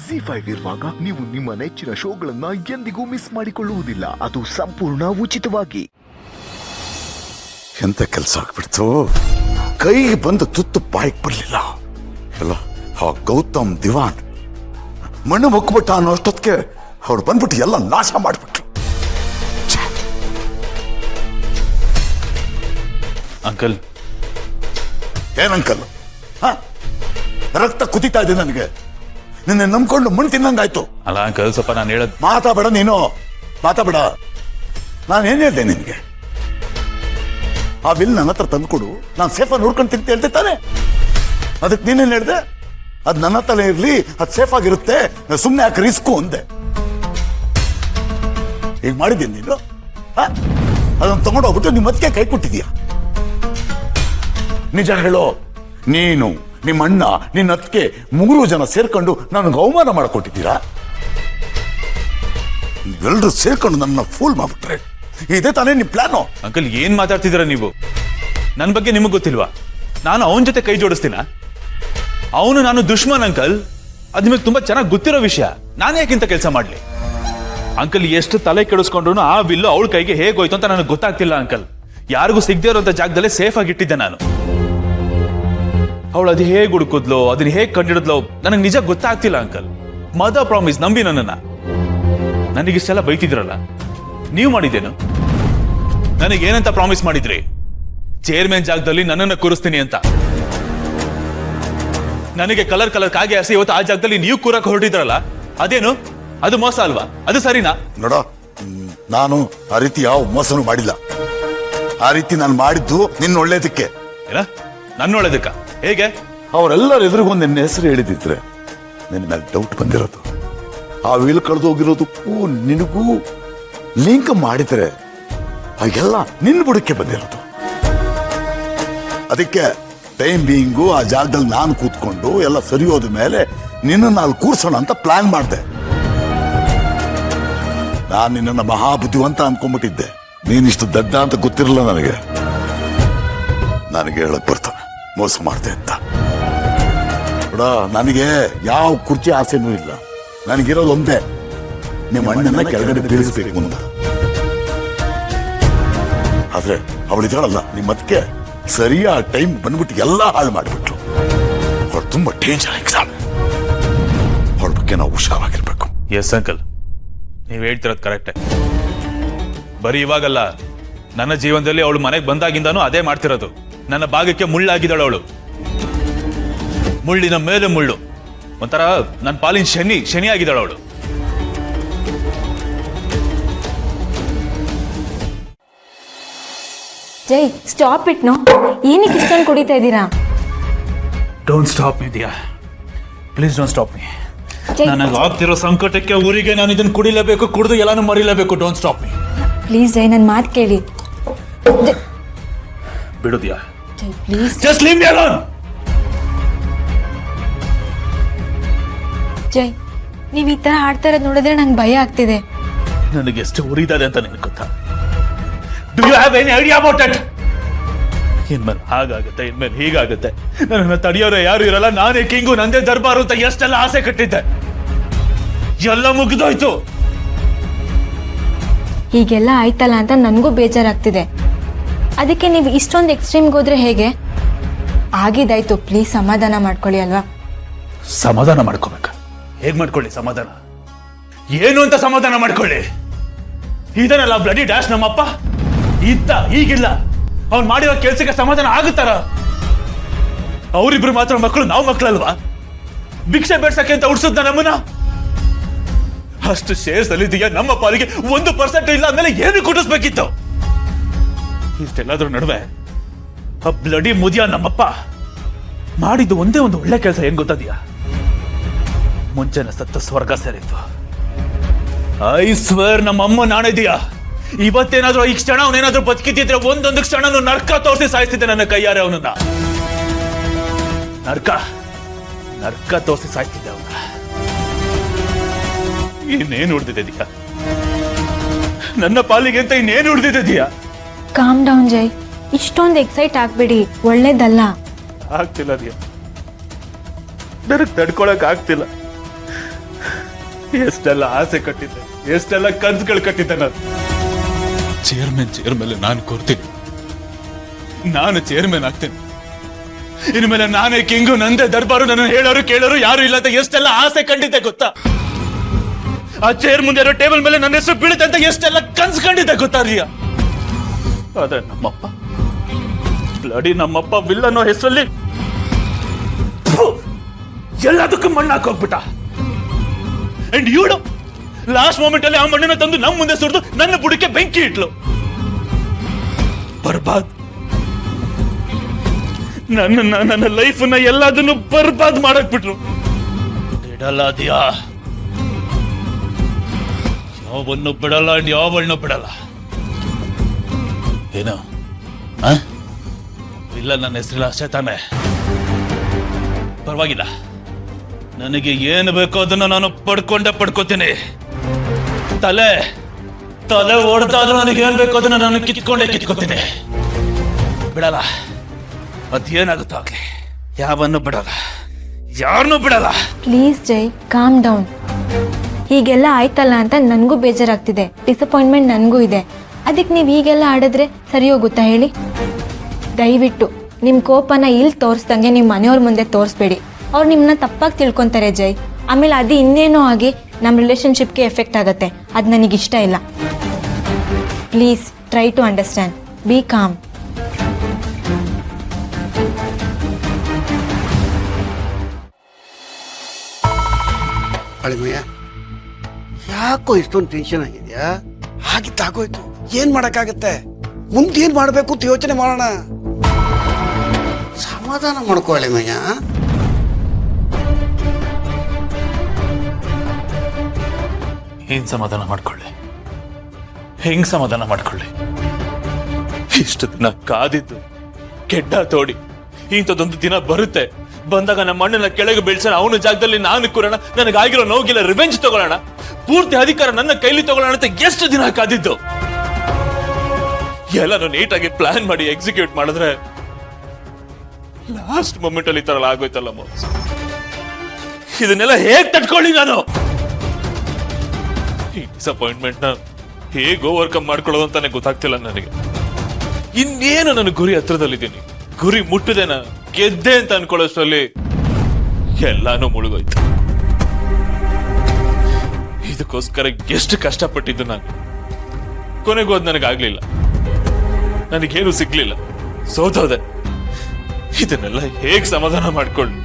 ZEE5 ಇರುವಾಗ ನೀವು ನಿಮ್ಮ ನೆಚ್ಚಿನ ಶೋಗಳನ್ನ ಎಂದಿಗೂ ಮಿಸ್ ಮಾಡಿಕೊಳ್ಳುವುದಿಲ್ಲ. ಅದು ಸಂಪೂರ್ಣ ಉಚಿತವಾಗಿ. ಎಂತ ಕೆಲಸ ಆಗ್ಬಿಡ್ತು, ಕೈಗೆ ಬಂದು ತುತ್ತು ಬಾಯಿಗೆ ಬರಲಿಲ್ಲ. ಎಲ್ಲ ಆ ಗೌತಮ್ ದಿವಾನ್ ಮಣ್ಣು ಮುಕ್ಬಿಟ್ಟ ಅನ್ನೋ ಅಷ್ಟೊತ್ತಿಗೆ ಅವ್ರು ಬಂದ್ಬಿಟ್ಟು ಎಲ್ಲ ನಾಶ ಮಾಡಿಬಿಟ್ರು. ಅಂಕಲ್, ಏನಂಕಲ್? ರಕ್ತ ಕುದಿತಾ ಇದೆ ನನಗೆ. ನಿನ್ನೆ ನಂಬ್ಕೊಂಡು ಮಣ್ಣು ತಿನ್ನಂಗಾಯ್ತು. ಅಲ್ಲ ಅಂಕಲ್, ಸ್ವಲ್ಪ ನಾನು ಹೇಳದ್ ಮಾತಾಬೇಡ ನೀನು, ಮಾತಾಬೇಡ. ನಾನೇನ್ ಹೇಳ್ದೆ ನಿನ್ಗೆ? ಆ ಬಿಲ್ ನನ್ನ ಹತ್ರ ತಂದ್ಕೊಡು, ನಾನು ಸೇಫಾಗಿ ನೋಡ್ಕೊಂಡು ತಿಂತ ಹೇಳ್ತೆ ತಾನೆ. ಅದಕ್ಕೆ ನೀನೇನ್ ಹೇಳ್ದೆ? ಅದು ನನ್ನ ಹತ್ರನೇ ಇರ್ಲಿ, ಅದು ಸೇಫ್ ಆಗಿರುತ್ತೆ, ಸುಮ್ಮನೆ ಯಾಕೆ ರಿಸ್ಕು ಅಂದೆ. ಈಗ ಮಾಡಿದ್ದೀನಿ ನೀನು. ಅದನ್ನು ತಗೊಂಡೋಗ್ಬಿಟ್ಟು ನಿಮ್ಮ ಅದಕ್ಕೆ ಕೈ ಕೊಟ್ಟಿದ್ಯಾ. ನಿಜ ಹೇಳೋ, ನೀನು ನಿಮ್ಮ ಅಣ್ಣ ನಿನ್ನ ಅದಕ್ಕೆ 3 ಜನ ಸೇರ್ಕೊಂಡು ನನಗೆ ಅವಮಾನ ಮಾಡಿಕೊಟ್ಟಿದ್ದೀರಾ. ನೀವೆಲ್ಲರೂ ಸೇರ್ಕೊಂಡು ನನ್ನ ಫೂಲ್ ಮಾಡ್ಬಿಟ್ರೆ ಇದೇ ತಾನೇ ನಿಮ್ ಪ್ಲಾನು. ಅಂಕಲ್, ಏನ್ ಮಾತಾಡ್ತಿದ್ದೀರಾ ನೀವು? ನನ್ನ ಬಗ್ಗೆ ನಿಮಗ್ ಗೊತ್ತಿಲ್ವಾ? ನಾನು ಅವನ ಜೊತೆ ಕೈ ಜೋಡಿಸ್ತೀನ? ಅವನು ನಾನು ದುಶ್ಮನ್ ಅಂಕಲ್. ಅದು ನಿಮಗೆ ತುಂಬಾ ಚೆನ್ನಾಗಿ ಗೊತ್ತಿರೋ ವಿಷಯ. ನಾನು ಯಾಕಿಂತ ಕೆಲಸ ಮಾಡ್ಲಿ? ಅಂಕಲ್, ಎಷ್ಟು ತಲೆ ಕೆಡಿಸ್ಕೊಂಡ್ರು ಆ ಬಿಲ್ಲು ಅವಳ ಕೈಗೆ ಹೇಗೋಯ್ತು ಅಂತ ನನಗೆ ಗೊತ್ತಾಗ್ತಿಲ್ಲ ಅಂಕಲ್. ಯಾರಿಗೂ ಸಿಗದೆ ಇರೋಂಥ ಜಾಗದಲ್ಲೇ ಸೇಫ್ ಆಗಿ ಇಟ್ಟಿದ್ದೆ ನಾನು. ಅವಳು ಅದು ಹೇಗೆ ಹುಡುಕಿದ್ಲೋ, ಅದನ್ನ ಹೇಗೆ ಕಂಡಿಡಿದ್ಲೋ ನನಗೆ ನಿಜ ಗೊತ್ತಾಗ್ತಿಲ್ಲ ಅಂಕಲ್. ಮದರ್ ಪ್ರಾಮಿಸ್, ನಂಬಿ ನನ್ನನ್ನ. ನನಗಿಷ್ಟೆಲ್ಲ ಬೈತಿದ್ರಲ್ಲ, ನೀವು ಮಾಡಿದ್ದೇನು? ನನಗೇನಂತ ಪ್ರಾಮಿಸ್ ಮಾಡಿದ್ರಿ? ಚೇರ್ಮನ್ ಜಾಗದಲ್ಲಿ ನನ್ನನ್ನು ಕೂರಿಸ್ತೀನಿ ಅಂತ. ನನಗೆ ಕಲರ್ ಕಾಗೆ ಹಸಿ ಇವತ್ತು ಆ ಜಾಗದಲ್ಲಿ ನೀವು ಕೂರಕ್ಕೆ ಹೊರಟಿದ್ರಲ್ಲ, ಅದೇನು? ಅದು ಮೋಸ ಅಲ್ವಾ? ಅದು ಸರಿನಾ? ನೋಡ, ನಾನು ಆ ರೀತಿ ಯಾವ ಮೋಸನೂ ಮಾಡಿಲ್ಲ. ಆ ರೀತಿ ನಾನು ಮಾಡಿದ್ದು ನಿನ್ನ ಒಳ್ಳೇದಕ್ಕೆ. ಏನ? ನನ್ನ ಒಳ್ಳೇದಕ್ಕ? ಹೇಗೆ? ಅವರೆಲ್ಲರ ಎದುರಿಗೂ ನಿನ್ನ ಹೆಸರು ಹೇಳಿದಿದ್ರೆ ನಿನ್ನ ಮೇಲೆ ಡೌಟ್ ಬಂದಿರೋದು. ಆ ವೀಲ್ ಕಳೆದು ಹೋಗಿರೋದಕ್ಕೂ ನಿನಗೂ ಲಿಂಕ್ ಮಾಡಿದ್ರೆ ಹಾಗೆಲ್ಲ ನಿನ್ನ ಬುಡಕ್ಕೆ ಬಂದಿರೋದು. ಅದಕ್ಕೆ ಟೈಮ್ ಬೀಯಿಂಗು ಆ ಜಾಗದಲ್ಲಿ ನಾನು ಕೂತ್ಕೊಂಡು ಎಲ್ಲ ಸರಿ ಹೋದ ಮೇಲೆ ನಿನ್ನನ್ನು ಅಲ್ಲಿ ಕೂರ್ಸೋಣ ಅಂತ ಪ್ಲಾನ್ ಮಾಡಿದೆ. ನಾನು ನಿನ್ನನ್ನು ಮಹಾಬುದ್ಧಿವಂತ ಅನ್ಕೊಂಡ್ಬಿಟ್ಟಿದ್ದೆ. ನೀನಿಷ್ಟು ದಡ್ಡ ಅಂತ ಗೊತ್ತಿರಲಿಲ್ಲ ನನಗೆ. ಹೇಳಕ್ ಬರ್ತಾನೆ ಮೋಸ ಮಾಡ್ದೆ ಅಂತ. ನೋಡ, ನನಗೆ ಯಾವ ಕುರ್ಚಿ ಆಸೆನೂ ಇಲ್ಲ. ನನಗಿರೋದು ಒಂದೇ, ನಿಮ್ಮ ಅಣ್ಣನ ಕೆಳಗಡೆ ಬೀಳಿಸ್ಬೇಕು ಅಂತ. ಆದ್ರೆ ಅವಳಿದಾಳಲ್ಲ ನಿಮ್ಮ ಅದಕ್ಕೆ ಸರಿಯಾದ ಟೈಮ್ ಬಂದ್ಬಿಟ್ಟು ಎಲ್ಲ ಹಾಳು ಮಾಡಿಬಿಟ್ರು. ಅವಳು ತುಂಬಾ ಡೇಂಜರ್ ಎಕ್ಸಾಮ್. ಅವಳ ಬಗ್ಗೆ ನಾವು ಹುಷಾರಾಗಿರ್ಬೇಕು. ಎಸ್ ಅಂಕಲ್, ನೀವ್ ಹೇಳ್ತಿರೋದು ಕರೆಕ್ಟೇ. ಬರೀ ಇವಾಗಲ್ಲ, ನನ್ನ ಜೀವನದಲ್ಲಿ ಅವಳು ಮನೆಗೆ ಬಂದಾಗಿಂದಾನು ಅದೇ ಮಾಡ್ತಿರೋದು. ನನ್ನ ಭಾಗಕ್ಕೆ ಮುಳ್ಳಾಗಿದ್ದಾಳು ಅವಳು. ಮುಳ್ಳಿನ ಮೇಲೆ ಮುಳ್ಳು. ಒಂಥರ ನನ್ನ ಪಾಲಿನ ಶನಿ ಆಗಿದ್ದಾಳು ಅವಳು. ಜೈ, ಸ್ಟಾಪ್ ಇಟ್. ನೋ, ಏನಕ್ಕೆ ಇಷ್ಟೊಂದು ಕುಡಿತಾ ಇದ್ದೀರಾ? Don't stop me Diya, please don't stop me. ನನಗೆ ಆಗ್ತಿರೋ ಸಂಕಟಕ್ಕೆ ಊರಿಗೆ ನಾನು ಇದನ್ನು ಕುಡಿಲೇಬೇಕು, ಕುಡಿದು ಎಲ್ಲಾನು ಮರಿಲೇಬೇಕು. Don't stop me please Jai, ನನ್ನ ಮಾತು ಕೇಳಿ. ಬಿಡು Diya, Jai please. Just leave me alone. Jai, ನೀವು ಈ ಥರ ಆಡ್ತಾ ಇರೋದು ನೋಡಿದ್ರೆ ನಂಗೆ ಭಯ ಆಗ್ತಿದೆ. ನನಗೆ ಎಷ್ಟು ಉರಿದಾದೆ ಅಂತ ನಿನಗೆ ಗೊತ್ತಾ? Do you have any idea about it? ಇನ್ಮೇಲೆ ಹಾಗಾಗುತ್ತೆ, ಇನ್ಮೇಲೆ ಹೀಗಾಗುತ್ತೆ, ನನ್ನನ್ನು ತಡೆಯೋರೆ ಯಾರು ಇರಲ್ಲ, ನಾನೇ ಕಿಂಗು, ನಂದೇ ದರ್ಬಾರು ಅಂತ ಎಷ್ಟೆಲ್ಲ ಆಸೆ ಕಟ್ಟಿದ್ದೆ, ಎಲ್ಲ ಮುಗಿದೋಯ್ತು. ಹೀಗೆಲ್ಲ ಆಯ್ತಲ್ಲ ಅಂತ ನನಗೂ ಬೇಜಾರಾಗ್ತಿದೆ. ಅದಕ್ಕೆ ನೀವು ಇಷ್ಟೊಂದು ಎಕ್ಸ್ಟ್ರೀಮ್ಗೆ ಹೋದ್ರೆ ಹೇಗೆ? ಆಗಿದ್ದಾಯ್ತು, ಪ್ಲೀಸ್ ಸಮಾಧಾನ ಮಾಡ್ಕೊಳ್ಳಿ ಅಲ್ವಾ? ಸಮಾಧಾನ ಮಾಡ್ಕೋಬೇಕ? ಹೇಗ್ ಮಾಡ್ಕೊಳ್ಳಿ ಸಮಾಧಾನ? ಏನು ಅಂತ ಸಮಾಧಾನ ಮಾಡ್ಕೊಳ್ಳಿ? ಇದನ್ನಲ್ಲ ಬ್ಲಡಿ ಡ್ಯಾಶ್ ನಮ್ಮಪ್ಪ ಇದ್ದ, ಈಗಿಲ್ಲ. ಅವ್ನು ಮಾಡಿರೋ ಕೆಲ್ಸಕ್ಕೆ ಸಮಾಧಾನ ಆಗುತ್ತಾರ? ಅವರಿಬ್ರು ಮಾತ್ರ ಮಕ್ಕಳು, ನಾವು ಮಕ್ಕಳಲ್ವಾ? ಭಿಕ್ಷೆ ಬೇಡ್ಸಕ್ಕೆ ಅಂತ ಉಡ್ಸದ್ನ ನಮ್ಮನ್ನ? ಅಷ್ಟು ಶೇರ್ಸ್ ಅಲ್ಲಿ ಇದೆಯಾ ನಮ್ಮ ಪಾಲಿಗೆ 1% ಇಲ್ಲ ಅಂದ್ಮೇಲೆ ಏನು ಕುಡಿಸ್ಬೇಕಿತ್ತು? ಇಷ್ಟೆಲ್ಲದ್ರ ನಡುವೆ ಆ ಬ್ಲಡಿ ಮುದಿಯ ನಮ್ಮಪ್ಪ ಮಾಡಿದ್ದು ಒಂದೇ ಒಂದು ಒಳ್ಳೆ ಕೆಲಸ ಏನ್ ಗೊತ್ತದಿಯಾ? ಮುಂಚೆನ ಸತ್ತ ಸ್ವರ್ಗ ಸೇರಿತ್ತು. ಐ ಸ್ವೇರ್, ನಮ್ಮ ಅಮ್ಮ ನಾಣಿದೀಯಾ, ಇವತ್ತೇನಾದ್ರೂ ಈ ಕ್ಷಣ ಅವನೇನಾದ್ರೂ ಬದುಕಿದ್ರೆ ಒಂದೊಂದು ಕ್ಷಣನು ನರ್ಕ ತೋರಿಸಿ ಸಾಯಿಸ್ತಿದ್ದೆ ನನ್ನ ಕೈಯಾರೆ. ಅವನನ್ನ ನರ್ಕ ತೋರಿಸಿ ಸಾಯಿಸ್ತಿದ್ದೆ ಅವನ. ಇನ್ನೇನು ಉಳಿದಿದೆಯಾ ನನ್ನ ಪಾಲಿಗೆ ಅಂತ? ಇನ್ನೇನು ಉಳಿದಿದೆಯಾ? ಕಾಮ್ ಡೌನ್ ಜೈ, ಇಷ್ಟೊಂದು ಎಕ್ಸೈಟ್ ಆಗ್ಬೇಡಿ, ಒಳ್ಳೇದಲ್ಲ. ಆಗ್ತಿಲ್ಲ ದಿಯಾ, ನನಗೆ ತಡ್ಕೊಳಕ್ ಆಗ್ತಿಲ್ಲ. ಎಷ್ಟೆಲ್ಲ ಆಸೆ ಕಟ್ಟಿದ್ದೆ, ಎಷ್ಟೆಲ್ಲ ಕನ್ಸುಗಳು ಕಟ್ಟಿದ್ದೆ. ನಾನು ಚೇರ್ ಮೇಲೆ ನಾನು ಕೂರ್ತೀನಿ, ನಾನು ಚೇರ್ಮನ್ ಆಗ್ತೇನೆ. ಇನ್ಮೇಲೆ ನಾನೇ ಕಿಂಗು, ನಂದೇ ದರ್ಬಾರು, ನನ್ನ ಹೇಳೋರು ಕೇಳೋರು ಯಾರು ಇಲ್ಲ ಅಂತ ಎಷ್ಟೆಲ್ಲ ಆಸೆ ಕಂಡಿದ್ದೆ ಗೊತ್ತಾ? ಆ ಚೇರ್ ಮುಂದೆ ಇರೋ ಟೇಬಲ್ ಮೇಲೆ ನನ್ನ ಹೆಸರು ಬೀಳುತ್ತೆ ಅಂತ ಎಷ್ಟೆಲ್ಲ ಕನ್ಸು ಕಂಡಿದ್ದೆ ಗೊತ್ತಾ ರಿಯಾ? ಆದ್ರೆ ನಮ್ಮಪ್ಪ, ಬ್ಲಡಿ ನಮ್ಮಪ್ಪ ವಿಲ್ ಅನ್ನೋ ಹೆಸರಲ್ಲಿ ಎಲ್ಲದಕ್ಕೂ ಮಣ್ಣು ಹಾಕೋಗ್ಬಿಟ್ಟ. ಅಂಡ್ ಇವಳು ಲಾಸ್ಟ್ ಮೂಮೆಂಟ್ ಅಲ್ಲಿ ಆ ಮಣ್ಣನ್ನ ತಂದು ನಮ್ಮ ಮುಂದೆ ಸುರಿದು ನನ್ನ ಬುಡಕ್ಕೆ ಬೆಂಕಿ ಇಟ್ಲು. ಬರ್ಬಾದ್, ನನ್ನ ಲೈಫನ್ನ ಎಲ್ಲದನ್ನು ಬರ್ಬಾದ್ ಮಾಡಕ್ ಬಿಟ್ರು. ಬಿಡಲ್ಲ ಅದ್ಯಾ, ಯಾವನ್ನು ಬಿಡಲ್ಲ, ಯಾವಳನ್ನು ಬಿಡಲ್ಲ. ಏನು ಇಲ್ಲ, ನನ್ನ ಹೆಸರಿಲ್ಲ ಅಷ್ಟೇ ತಾನೆ, ಪರವಾಗಿಲ್ಲ. ನನಗೆ ಏನು ಬೇಕೋ ಅದನ್ನು ನಾನು ಪಡ್ಕೋತೀನಿ. ತಲೆ ಓಡ್ತಾದ್ರೂ ನನಗೆ ಏನ್ ಬೇಕೋ ಅದನ್ನ ನಾನು ಕಿತ್ಕೋತೀನಿ. ಬಿಡಲ್ಲ, ಅದೇನಾಗುತ್ತೋ ಆಗ್ಲಿ, ಯಾವನ್ನು ಬಿಡಲ್ಲ, ಯಾರನ್ನೂ ಬಿಡಲ್ಲ. Please Jai, calm down. ಹೀಗೆಲ್ಲ ಆಯ್ತಲ್ಲ ಅಂತ ನನಗೂ ಬೇಜಾರಾಗ್ತಿದೆ, ಡಿಸಪಾಯಿಂಟ್ಮೆಂಟ್ ನನಗೂ ಇದೆ. ಅದಕ್ಕೆ ನೀವು ಹೀಗೆಲ್ಲ ಆಡಿದ್ರೆ ಸರಿ ಹೋಗುತ್ತಾ ಹೇಳಿ? ದಯವಿಟ್ಟು ನಿಮ್ಮ ಕೋಪನ ಇಲ್ಲಿ ತೋರಿಸ್ದಂಗೆ ನಿಮ್ಮ ಮನೆಯವ್ರ ಮುಂದೆ ತೋರಿಸ್ಬೇಡಿ. ಅವ್ರು ನಿಮ್ಮನ್ನ ತಪ್ಪಾಗಿ ತಿಳ್ಕೊತಾರೆ ಜೈ. ಆಮೇಲೆ ಅದು ಇನ್ನೇನೋ ಆಗಿ ನಮ್ಮ ರಿಲೇಷನ್ಶಿಪ್ಗೆ ಎಫೆಕ್ಟ್ ಆಗುತ್ತೆ. ಅದು ನನಗಿಷ್ಟ ಇಲ್ಲ. Please try to understand, be calm. ಅಳಿಮಯ್ಯ, ಯಾಕೋ ಇಷ್ಟೊಂದು ಟೆನ್ಷನ್ ಆಗಿದೆಯಾ? ಆಗಿದ್ದಾಗೋಯ್ತು, ಏನ್ ಮಾಡಕ್ಕಾಗತ್ತೆ? ಮುಂದೇನ್ ಮಾಡ್ಬೇಕು ಅಂತ ಯೋಚನೆ ಮಾಡೋಣ. ಸಮಾಧಾನ ಮಾಡ್ಕೋ ಅಳಿಮಯ್ಯ. ಏನ್ ಸಮಾಧಾನ ಮಾಡ್ಕೊಳ್ಳಿ? ಹೆಂಗ್ ಸಮಾಧಾನ ಮಾಡ್ಕೊಳ್ಳಿ? ಇಷ್ಟು ದಿನ ಕಾದಿದ್ದು ಕೆಡ್ಡ ತೋಡಿ ಇಂಥದ್ದೊಂದು ದಿನ ಬರುತ್ತೆ. ಬಂದಾಗ ನಮ್ಮ ಅಣ್ಣನ ಕೆಳಗೆ ಬೀಳ್ಸೋಣ, ಅವನ ಜಾಗದಲ್ಲಿ ನಾನು ಕೂರೋಣ, ನನಗಾಗಿರೋ ನೋಗಿಲ್ಲ ರಿವೆಂಜ್ ತಗೊಳ್ಳೋಣ, ಪೂರ್ತಿ ಅಧಿಕಾರ ನನ್ನ ಕೈಲಿ ತಗೊಳ್ಳೋಣ ಅಂತ ಎಷ್ಟು ದಿನ ಕಾದಿದ್ದು. ಎಲ್ಲಾನು ನೀಟಾಗಿ ಪ್ಲಾನ್ ಮಾಡಿ ಎಕ್ಸಿಕ್ಯೂಟ್ ಮಾಡಿದ್ರೆ ಲಾಸ್ಟ್ ಮೊಮೆಂಟ್ ಅಲ್ಲಿ ಈ ತರ ಆಗೋಯ್ತಲ್ಲ ಮೋಸ್. ಇದನ್ನೆಲ್ಲ ಹೇಗ್ ತಡ್ಕೊಳ್ಳಿ ನಾನು? ಈ ಡಿಸಪಾಯಿಂಟ್ಮೆಂಟ್ ನ ಹೇಗ್ ಓವರ್ಕಮ್ ಮಾಡ್ಕೊಳ್ಳೋದು ಅಂತಾನೆ ಗೊತ್ತಾಗ್ತಿಲ್ಲ ನನಗೆ. ಇನ್ನೇನು ನನ್ನ ಗುರಿ ಹತ್ರದಲ್ಲಿದ್ದೀನಿ, ಗುರಿ ಮುಟ್ಟದೇನ ಗೆದ್ದೆ ಅಂತ ಅನ್ಕೊಳ್ಳೋಷ್ಟರಲ್ಲಿ ಎಲ್ಲಾನು ಮುಳುಗೋಯ್ತು. ಇದಕ್ಕೋಸ್ಕರ ಎಷ್ಟು ಕಷ್ಟಪಟ್ಟಿದ್ದು ನಾನು, ಕೊನೆಗೂ ಅದು ನನಗಾಗ್ಲಿಲ್ಲ, ನನಗೇನು ಸಿಗ್ಲಿಲ್ಲ, ಸೋತೋದೆ. ಇದನ್ನೆಲ್ಲ ಹೇಗ್ ಸಮಾಧಾನ ಮಾಡ್ಕೊಳ್ಳಿ?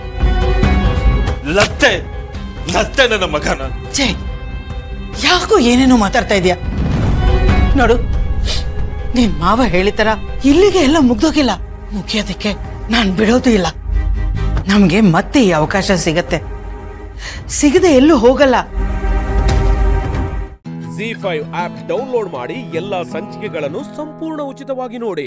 ಲತ್ತೆ ನನ್ನ ಮಗನ. ಛೇ, ಯಾಕೋ ಏನೇನೋ ಮಾತಾಡ್ತಾ ಇದೀಯ ನೋಡು. ನಿನ್ ಮಾವ ಹೇಳಿತರ ಇಲ್ಲಿಗೆ ಎಲ್ಲ ಮುಗ್ದೋಗಿಲ್ಲ, ಮುಗಿಯೋದಕ್ಕೆ ನಾನ್ ಬಿಡೋದು ಇಲ್ಲ. ನಮ್ಗೆ ಮತ್ತೆ ಈ ಅವಕಾಶ ಸಿಗತ್ತೆ, ಸಿಗದೆ ಎಲ್ಲೂ ಹೋಗಲ್ಲ. ZEE5 ಆಪ್ ಡೌನ್ಲೋಡ್ ಮಾಡಿ ಎಲ್ಲಾ ಸಂಚಿಕೆಗಳನ್ನು ಸಂಪೂರ್ಣ ಉಚಿತವಾಗಿ ನೋಡಿ.